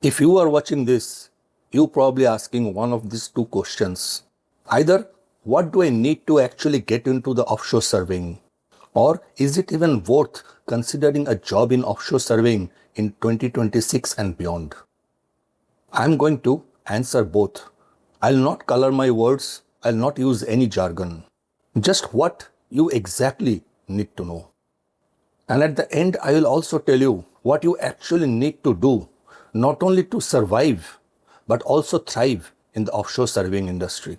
If you are watching this, you're probably asking one of these two questions. Either, what do I need to actually get into the offshore surveying? Or is it even worth considering a job in offshore surveying in 2026 and beyond? I'm going to answer both. I'll not color my words, I'll not use any jargon. Just what you exactly need to know. And at the end, I will also tell you what you actually need to do, not only to survive, but also thrive in the offshore surveying industry.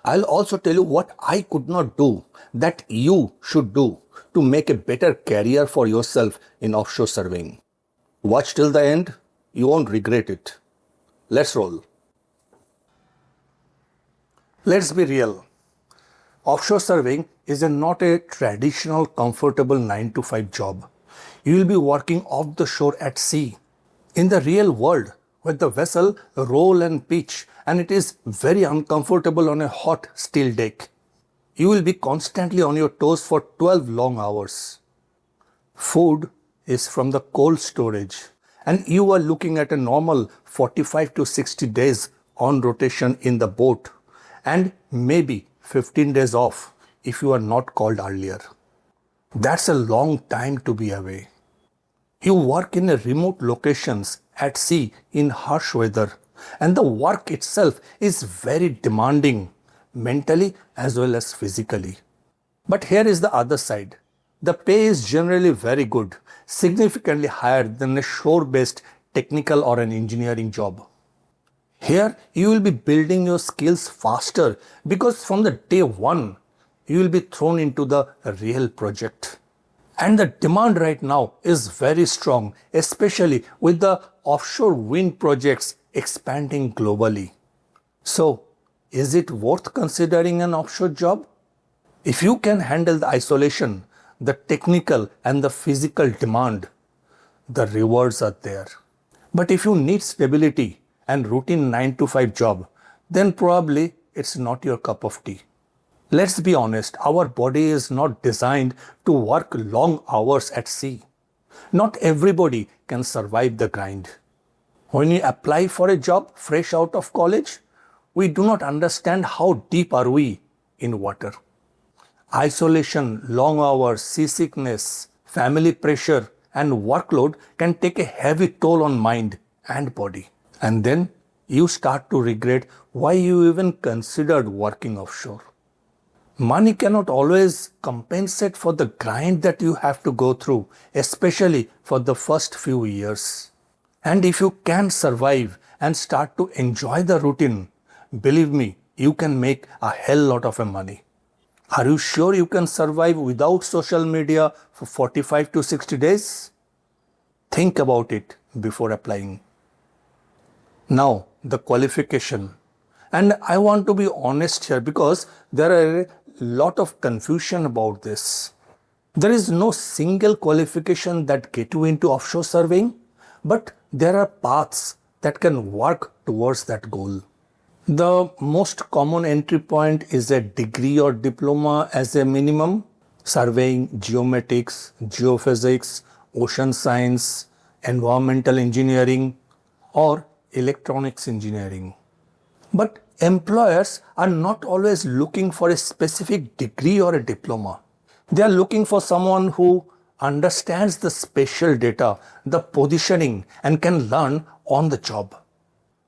I'll also tell you what I could not do that you should do to make a better career for yourself in offshore surveying. Watch till the end, you won't regret it. Let's roll. Let's be real. Offshore surveying is not a traditional, comfortable 9 to 5 job. You will be working off the shore at sea, in the real world, where the vessel roll and pitch, and it is very uncomfortable on a hot steel deck. You will be constantly on your toes for 12 long hours. Food is from the cold storage, and you are looking at a normal 45 to 60 days on rotation in the boat, and maybe 15 days off if you are not called earlier. That's a long time to be away. You work in a remote locations at sea in harsh weather, and the work itself is very demanding mentally as well as physically. But here is the other side. The pay is generally very good, significantly higher than a shore-based technical or an engineering job. Here, you will be building your skills faster because from the day one, you will be thrown into the real project. And the demand right now is very strong, especially with the offshore wind projects expanding globally. So, is it worth considering an offshore job? If you can handle the isolation, the technical and the physical demand, the rewards are there. But if you need stability and routine 9 to 5 job, then probably it's not your cup of tea. Let's be honest, our body is not designed to work long hours at sea. Not everybody can survive the grind. When we apply for a job fresh out of college, we do not understand how deep are we in water. Isolation, long hours, seasickness, family pressure, and workload can take a heavy toll on mind and body. And then you start to regret why you even considered working offshore. Money cannot always compensate for the grind that you have to go through, especially for the first few years. And if you can survive and start to enjoy the routine, believe me, you can make a hell lot of money. Are you sure you can survive without social media for 45 to 60 days? Think about it before applying. Now, the qualification. And I want to be honest here because there are a lot of confusion about this. There is no single qualification that get you into offshore surveying, but there are paths that can work towards that goal. The most common entry point is a degree or diploma as a minimum, surveying, geomatics, geophysics, ocean science, environmental engineering, or electronics engineering. But employers are not always looking for a specific degree or a diploma. They are looking for someone who understands the spatial data, the positioning, and can learn on the job.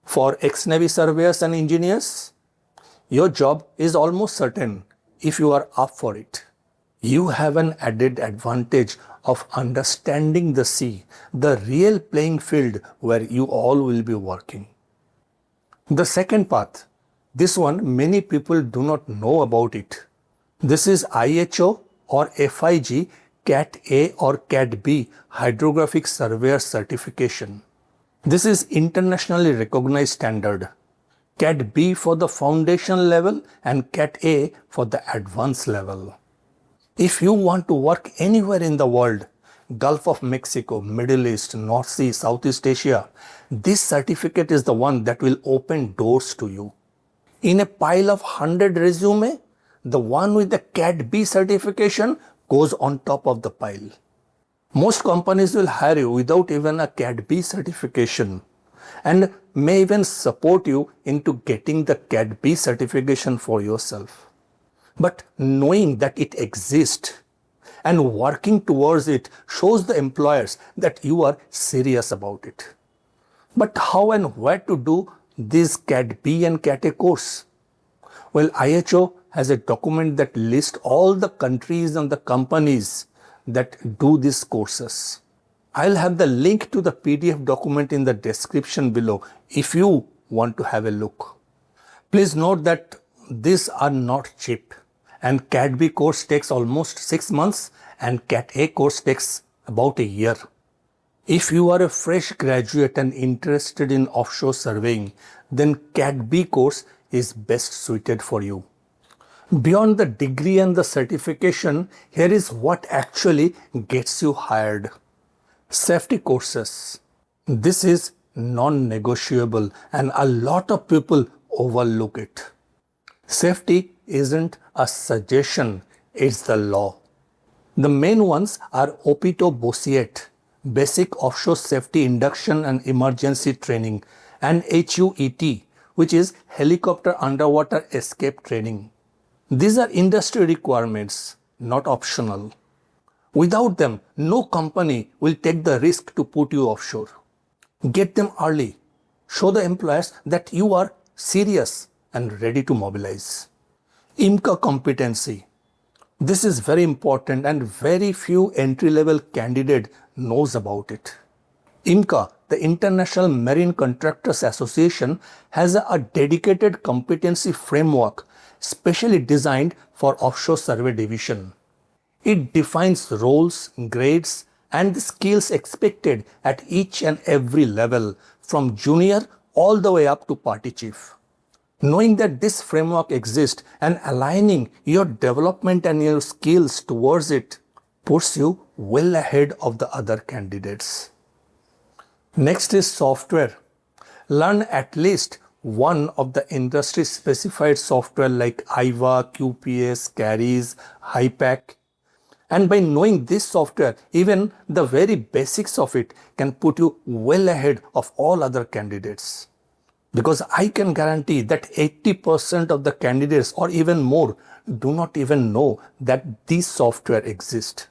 For ex-Navy surveyors and engineers, your job is almost certain if you are up for it. You have an added advantage of understanding the sea, the real playing field where you all will be working. The second path, this one many people do not know about it. This is IHO or FIG CAT A or CAT B Hydrographic Surveyor Certification. This is internationally recognized standard. CAT B for the foundation level and CAT A for the advanced level. If you want to work anywhere in the world, Gulf of Mexico, Middle East, North Sea, Southeast Asia, this certificate is the one that will open doors to you. In a pile of 100 resume, the one with the CAT B certification goes on top of the pile. Most companies will hire you without even a CAT B certification. and may even support you into getting the CAT B certification for yourself. But knowing that it exists and working towards it shows the employers that you are serious about it. But how and where to do this CAT B and CAT A course? Well, IHO has a document that lists all the countries and the companies that do these courses. I'll have the link to the PDF document in the description below if you want to have a look. Please note that these are not cheap, and CAT B course takes almost 6 months and CAT A course takes about a year. If you are a fresh graduate and interested in offshore surveying, then CAT B course is best suited for you. Beyond the degree and the certification, here is what actually gets you hired. Safety courses. This is non-negotiable and a lot of people overlook it. Safety isn't a suggestion, it's the law. The main ones are OPTO BOSIET, Basic Offshore Safety Induction and Emergency Training, and HUET, which is Helicopter Underwater Escape Training. These are industry requirements, not optional. Without them, no company will take the risk to put you offshore. Get them early. Show the employers that you are serious and ready to mobilize. IMCA competency. This is very important and very few entry-level candidate knows about it. IMCA, the International Marine Contractors Association, has a dedicated competency framework specially designed for offshore survey division. It defines roles, grades, and the skills expected at each and every level, from junior all the way up to party chief. Knowing that this framework exists and aligning your development and your skills towards it puts you well ahead of the other candidates. Next is software. Learn at least one of the industry specified software like EIVA, QPS, CARIS, HYPACK. And by knowing this software, even the very basics of it can put you well ahead of all other candidates. Because I can guarantee that 80% of the candidates or even more do not even know that these software exist.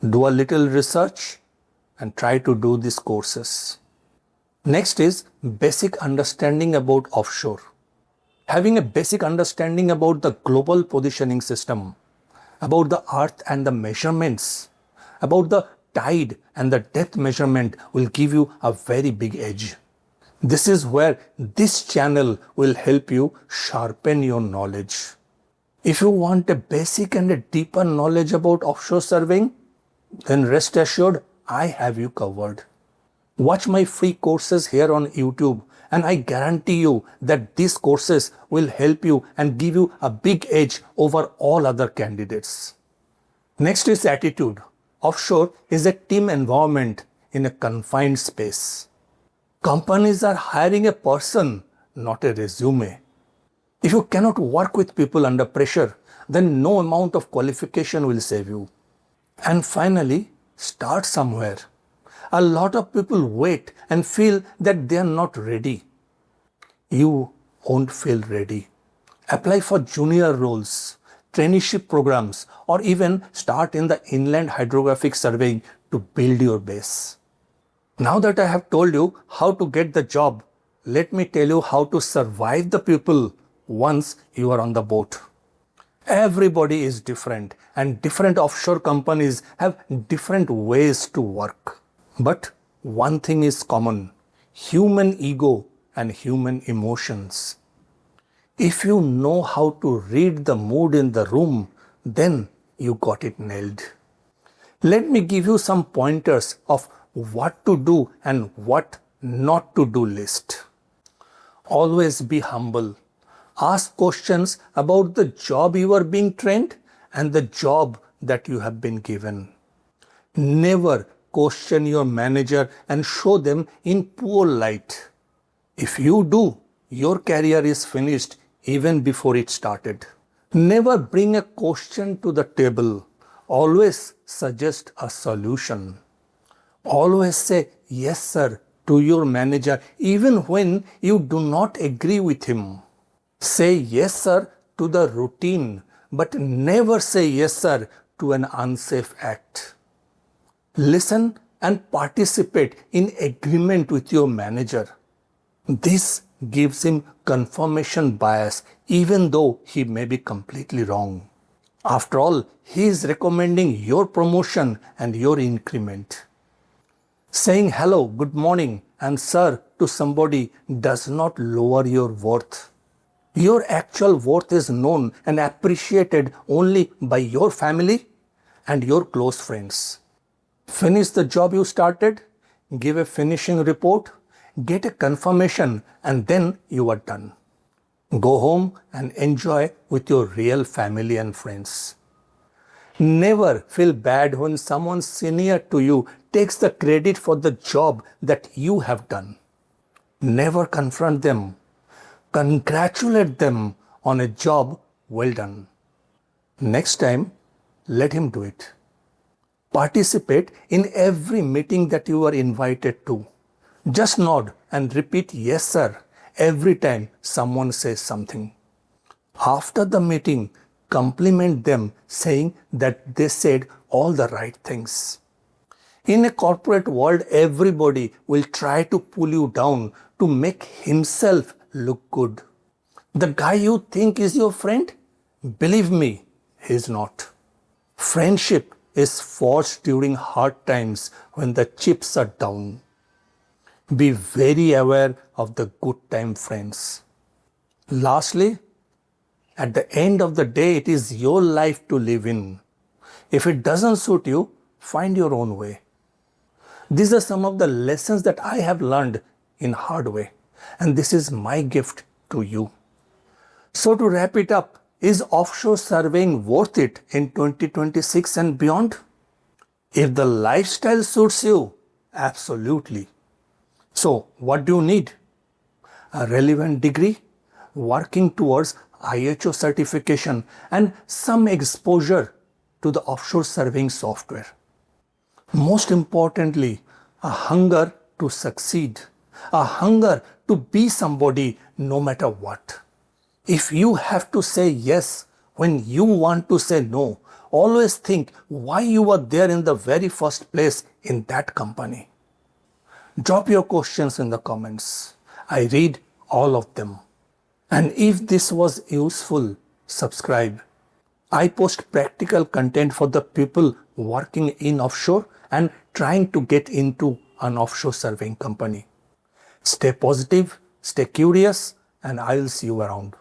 Do a little research and try to do these courses. Next is basic understanding about offshore. Having a basic understanding about the global positioning system, about the earth and the measurements, about the tide and the depth measurement will give you a very big edge. This is where this channel will help you sharpen your knowledge. If you want a basic and a deeper knowledge about offshore surveying, then rest assured I have you covered. Watch my free courses here on YouTube, and I guarantee you that these courses will help you and give you a big edge over all other candidates. Next is attitude. Offshore is a team environment in a confined space. Companies are hiring a person, not a resume. If you cannot work with people under pressure, then no amount of qualification will save you. And finally, start somewhere. A lot of people wait and feel that they are not ready. You won't feel ready. Apply for junior roles, traineeship programs, or even start in the inland hydrographic surveying to build your base. Now that I have told you how to get the job, let me tell you how to survive the people once you are on the boat. Everybody is different, and different offshore companies have different ways to work. But one thing is common: human ego and human emotions. If you know how to read the mood in the room, then you got it nailed. Let me give you some pointers of what to do and what not to do list. Always be humble. Ask questions about the job you are being trained and the job that you have been given. Never question your manager and show them in poor light. If you do, your career is finished even before it started. Never bring a question to the table. Always suggest a solution. Always say yes sir to your manager even when you do not agree with him. Say yes, sir, to the routine, but never say yes, sir, to an unsafe act. Listen and participate in agreement with your manager. This gives him confirmation bias even though he may be completely wrong. After all, he is recommending your promotion and your increment. Saying hello, good morning, and sir to somebody does not lower your worth. Your actual worth is known and appreciated only by your family and your close friends. Finish the job you started, give a finishing report, get a confirmation, and then you are done. Go home and enjoy with your real family and friends. Never feel bad when someone senior to you takes the credit for the job that you have done. Never confront them. Congratulate them on a job well done. Next time, let him do it. Participate in every meeting that you are invited to. Just nod and repeat yes sir every time someone says something. After the meeting, compliment them saying that they said all the right things. In a corporate world, everybody will try to pull you down to make himself look good. The guy you think is your friend, believe me, he is not. Friendship is forged during hard times when the chips are down. Be very aware of the good time friends. Lastly, at the end of the day, it is your life to live in. If it doesn't suit you, find your own way. These are some of the lessons that I have learned in hard way, and this is my gift to you. So to wrap it up, is offshore surveying worth it in 2026 and beyond? If the lifestyle suits you, absolutely. So what do you need? A relevant degree, working towards IHO certification, and some exposure to the offshore surveying software. Most importantly, a hunger to succeed, a hunger to be somebody no matter what. If you have to say yes when you want to say no, always think why you were there in the very first place in that company. Drop your questions in the comments. I read all of them. And if this was useful, subscribe. I post practical content for the people working in offshore and trying to get into an offshore surveying company. Stay positive, stay curious, and I will see you around.